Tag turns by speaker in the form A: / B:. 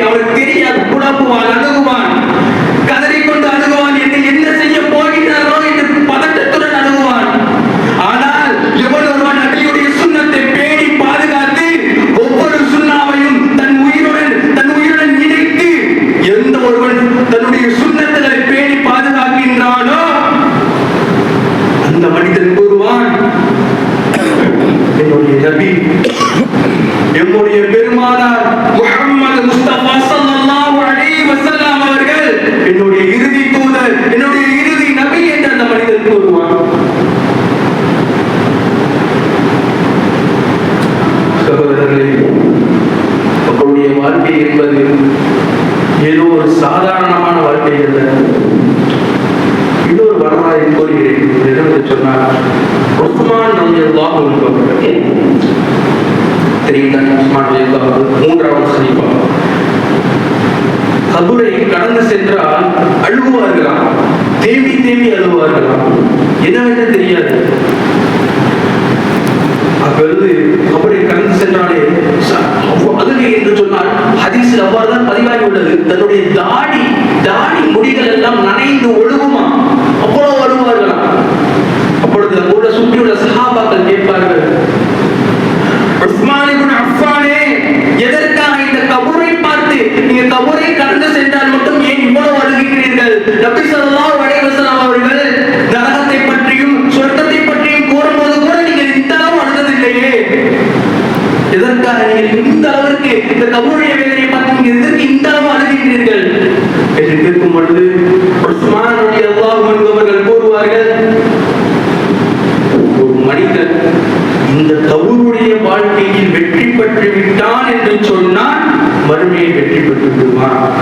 A: அவருக்கு தெரியாது. குழப்புவான், அணுகுவான், கதறிக்கொண்டு அணுகுவான், என்ன செய்ய போகிறாரோ என்று பதட்டத்துடன் அணுகுவான். ஆனால் எவன் ஒருவன் நபியுடைய சுன்னத்தை பேணி பாதுகாத்து ஒவ்வொரு சுன்னாவையும் தன் உயிருடன் இணைத்து எந்த ஒருவன் தன்னுடைய சுன்னத்துகளை பேணி பாதுகாக்கின்றானோ அந்த மனிதன் கூறுவான், என்னுடைய நபி, என்னுடைய பெருமானார் முஹம்மது முஸ்தபா ஸல்லல்லாஹு அலைஹி வஸல்லம் அவர்கள் என்னுடைய இறுதி தூதர், என்னுடைய இறுதி நபி என்று அந்த மனிதன் கூறுவான். சகோதரர்களே, அவருடைய வாழ்க்கை என்பது ஏதோ ஒரு சாதாரணமான வாழ்க்கை அல்ல. இன்னொரு வரலாறை கூறுகிறேன். என்னவென்று சொன்னால், உஸ்மான் ரலியல்லாஹு அன்ஹு அவர்கள் தெரியுதான், உஸ்மான் ரலியல்லாஹு அன்ஹு மூன்றாவது கலீஃபா. கபரை கடந்து சென்றால் அழுவார்களாம், தேம்பி தேம்பி அழுவார்களாம். என்னவென்று தெரியாது. அப்பொழுது கபரை கடந்து சென்றாலே அழுகை என்று சொன்னால் ஹதீஸில் அவ்வாறுதான் பதிவாகி உள்ளது. தன்னுடைய தாடி முடிகள் எல்லாம் நனைந்து ஒழுகுமா, அவ்வளவு அழுவார்களாம். அப்பொழுது கூட சுற்றியுள்ள சஹாபாக்கள் கேட்பார்கள், உஸ்மான் இப்னு அஃபானே, எதற்காக இந்த கபரை பார்த்து நீங்க கபரை கடந்து சென்றால் மட்டும் ஏன் இவ்வளவு அழுகிறீர்கள்? நபி ஸல்லல்லாஹு அலைஹி வஸல்லம் அவர்கள் நரகத்தை பற்றியும் சொர்க்கத்தை பற்றியும் கூறும்போது கூட நீங்கள் இந்த அளவு அழுததில்லையே, எதற்காக நீங்கள் இந்த அளவிற்கு இந்த கபருடைய வேதனையை பார்த்து நீங்க எதற்கு இந்த அளவு அழுகிறீர்கள் என்று கேட்கும் பொழுது உஸ்மான் ரலியல்லாஹு அன்ஹு அவர்கள் கூறுவார்கள், ஒரு மனிதன் இந்த கபருடைய வாழ்க்கையில் வெற்றி பெற்று விட்டான் என்று சொன்னால் மறுமையை வெற்றி பெற்று விடுவான்.